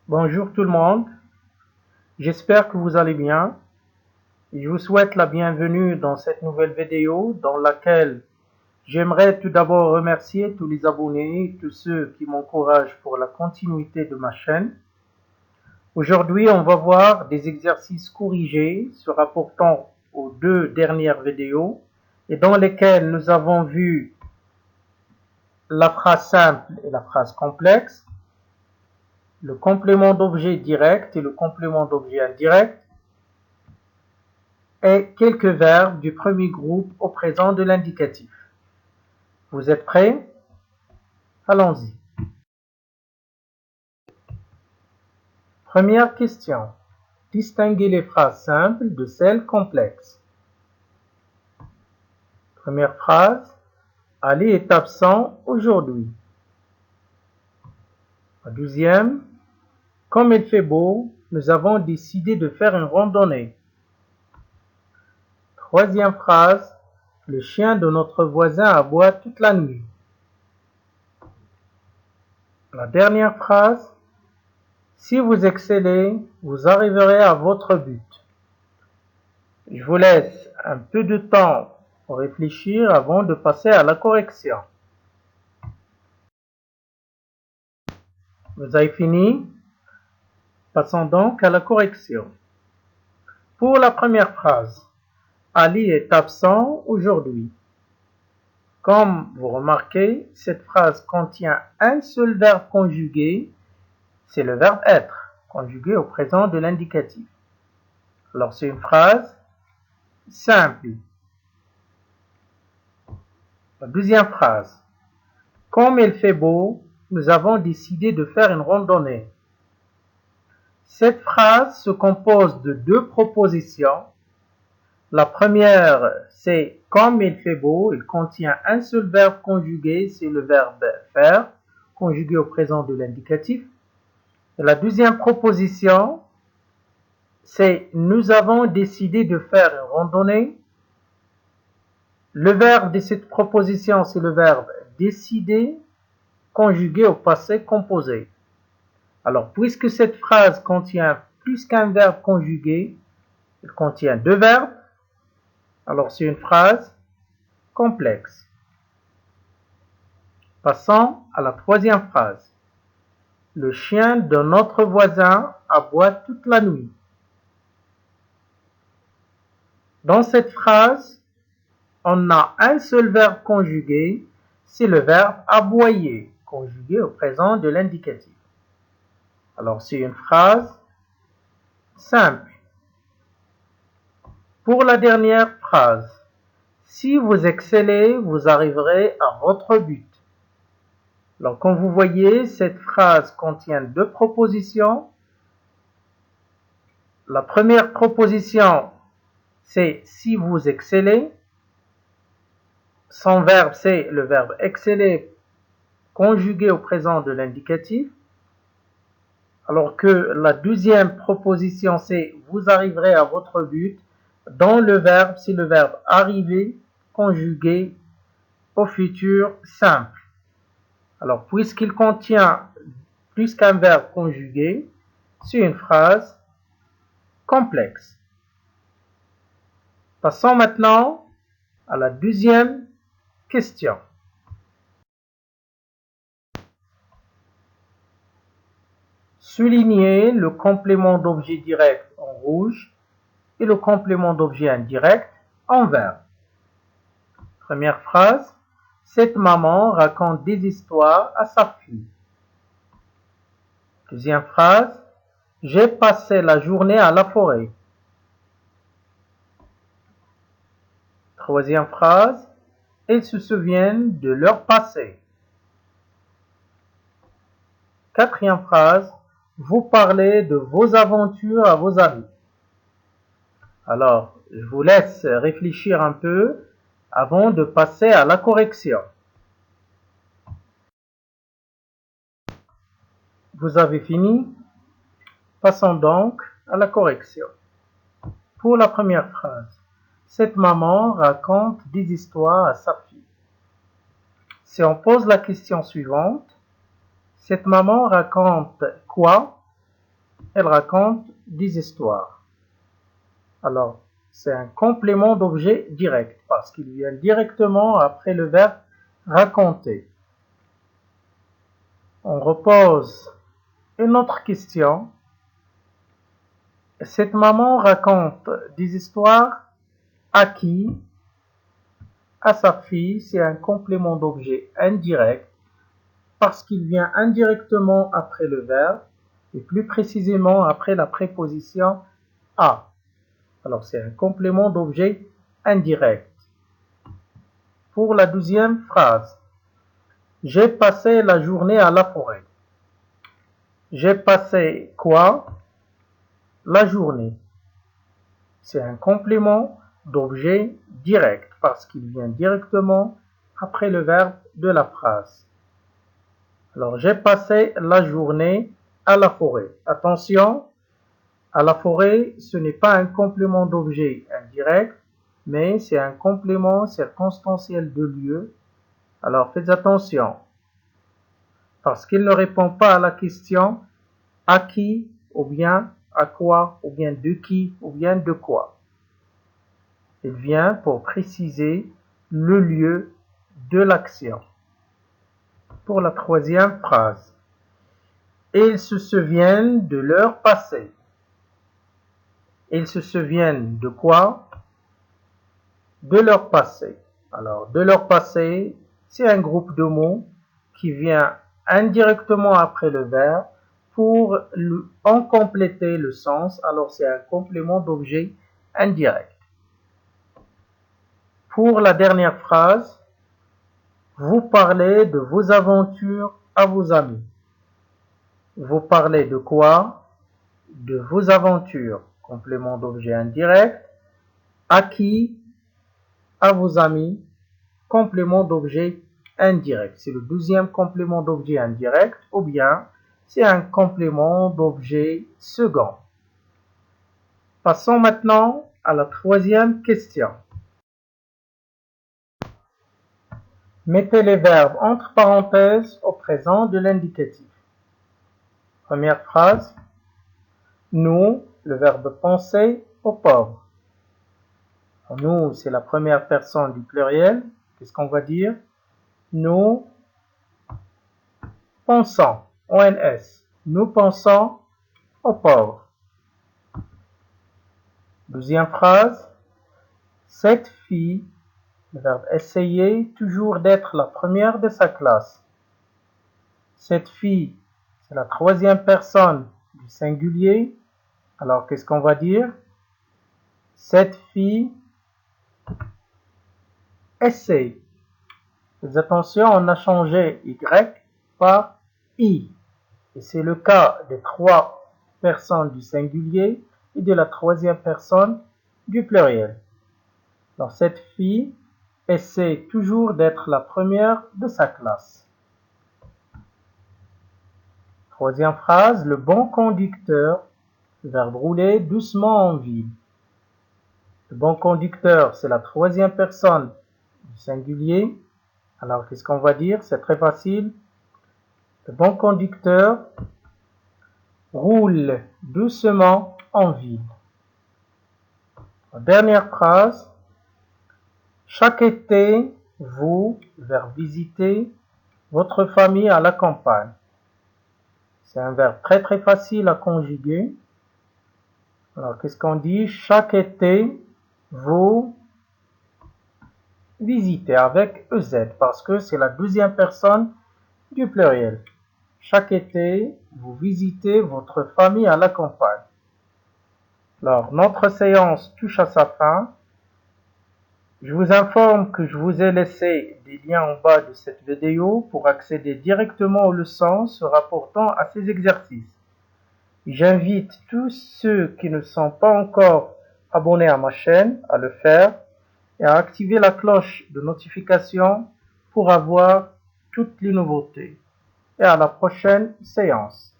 Bonjour tout le monde, j'espère que vous allez bien. Je vous souhaite la bienvenue dans cette nouvelle vidéo dans laquelle j'aimerais tout d'abord remercier tous les abonnés et tous ceux qui m'encouragent pour la continuité de ma chaîne. Aujourd'hui, on va voir des exercices corrigés se rapportant aux deux dernières vidéos et dans lesquels nous avons vu la phrase simple et la phrase complexe, le complément d'objet direct et le complément d'objet indirect, et quelques verbes du premier groupe au présent de l'indicatif. Vous êtes prêts? Allons-y. Première question. Distinguez les phrases simples de celles complexes. Première phrase. Ali est absent aujourd'hui. La deuxième. Comme il fait beau, nous avons décidé de faire une randonnée. Troisième phrase. Le chien de notre voisin aboie toute la nuit. La dernière phrase. Si vous excellez, vous arriverez à votre but. Je vous laisse un peu de temps pour réfléchir avant de passer à la correction. Vous avez fini? Passons donc à la correction. Pour la première phrase, Ali est absent aujourd'hui. Comme vous remarquez, cette phrase contient un seul verbe conjugué, c'est le verbe être, conjugué au présent de l'indicatif. Alors c'est une phrase simple. La deuxième phrase. Comme il fait beau, nous avons décidé de faire une randonnée. Cette phrase se compose de deux propositions. La première, c'est comme il fait beau, il contient un seul verbe conjugué, c'est le verbe faire, conjugué au présent de l'indicatif. La deuxième proposition, c'est nous avons décidé de faire une randonnée. Le verbe de cette proposition, c'est le verbe décider, conjugué au passé composé. Alors, puisque cette phrase contient plus qu'un verbe conjugué, elle contient deux verbes, alors c'est une phrase complexe. Passons à la troisième phrase. Le chien de notre voisin aboie toute la nuit. Dans cette phrase, on a un seul verbe conjugué, c'est le verbe aboyer, conjugué au présent de l'indicatif. Alors c'est une phrase simple. Pour la dernière phrase, si vous excellez, vous arriverez à votre but. Alors, comme vous voyez, cette phrase contient deux propositions. La première proposition, c'est si vous excellez. Son verbe, c'est le verbe exceller conjugué au présent de l'indicatif. Alors que la deuxième proposition, c'est vous arriverez à votre but. Dans le verbe, c'est le verbe arriver conjugué au futur simple. Alors, puisqu'il contient plus qu'un verbe conjugué, c'est une phrase complexe. Passons maintenant à la deuxième question. Soulignez le complément d'objet direct en rouge et le complément d'objet indirect en vert. Première phrase. Cette maman raconte des histoires à sa fille. Deuxième phrase. J'ai passé la journée à la forêt. Troisième phrase. Ils se souviennent de leur passé. Quatrième phrase. Vous parlez de vos aventures à vos amis. Alors, je vous laisse réfléchir un peu avant de passer à la correction. Vous avez fini? Passons donc à la correction. Pour la première phrase, cette maman raconte des histoires à sa fille. Si on pose la question suivante, cette maman raconte quoi? elle raconte des histoires. Alors, c'est un complément d'objet direct parce qu'il vient directement après le verbe raconter. On repose une autre question. Cette maman raconte des histoires à qui? À sa fille. C'est un complément d'objet indirect parce qu'il vient indirectement après le verbe et plus précisément après la préposition à. Alors c'est un complément d'objet indirect. Pour la deuxième phrase, j'ai passé la journée à la forêt. J'ai passé quoi? La journée. C'est un complément d'objet direct parce qu'il vient directement après le verbe de la phrase. Alors, j'ai passé la journée à la forêt. Attention, à la forêt, ce n'est pas un complément d'objet indirect, mais c'est un complément circonstanciel de lieu. Alors, faites attention, parce qu'il ne répond pas à la question à qui, ou bien à quoi, ou bien de qui, ou bien de quoi. Il vient pour préciser le lieu de l'action. Pour la troisième phrase, ils se souviennent de leur passé. Ils se souviennent de quoi? De leur passé. Alors, de leur passé, c'est un groupe de mots qui vient indirectement après le verbe pour en compléter le sens. Alors, c'est un complément d'objet indirect. Pour la dernière phrase, vous parlez de vos aventures à vos amis. Vous parlez de quoi? De vos aventures. Complément d'objet indirect. À qui? À vos amis. Complément d'objet indirect. C'est le deuxième complément d'objet indirect ou bien c'est un complément d'objet second. Passons maintenant à la troisième question. Mettez les verbes entre parenthèses au présent de l'indicatif. Première phrase. Nous, le verbe penser au pauvre. Nous, c'est la première personne du pluriel. Qu'est-ce qu'on va dire? Nous pensons, ONS. Nous pensons aux pauvres. Deuxième phrase. Cette fille, le verbe essayer, toujours d'être la première de sa classe. Cette fille, c'est la troisième personne du singulier. Alors, qu'est-ce qu'on va dire? Cette fille essaie. Faites attention, on a changé Y par I. Et c'est le cas des trois personnes du singulier et de la troisième personne du pluriel. Alors, cette fille essaie toujours d'être la première de sa classe. Troisième phrase, le bon conducteur, le verbe rouler doucement en ville. Le bon conducteur, c'est la troisième personne du singulier. Alors, qu'est-ce qu'on va dire? C'est très facile. Le bon conducteur roule doucement en ville. La dernière phrase, chaque été, vous, verbe visiter, votre famille à la campagne. C'est un verbe très très facile à conjuguer. Alors, qu'est-ce qu'on dit? Chaque été, vous visitez avec EZ parce que c'est la deuxième personne du pluriel. Chaque été, vous visitez votre famille à la campagne. Alors, notre séance touche à sa fin. Je vous informe que je vous ai laissé des liens en bas de cette vidéo pour accéder directement aux leçons se rapportant à ces exercices. J'invite tous ceux qui ne sont pas encore abonnés à ma chaîne à le faire et à activer la cloche de notification pour avoir toutes les nouveautés. Et à la prochaine séance.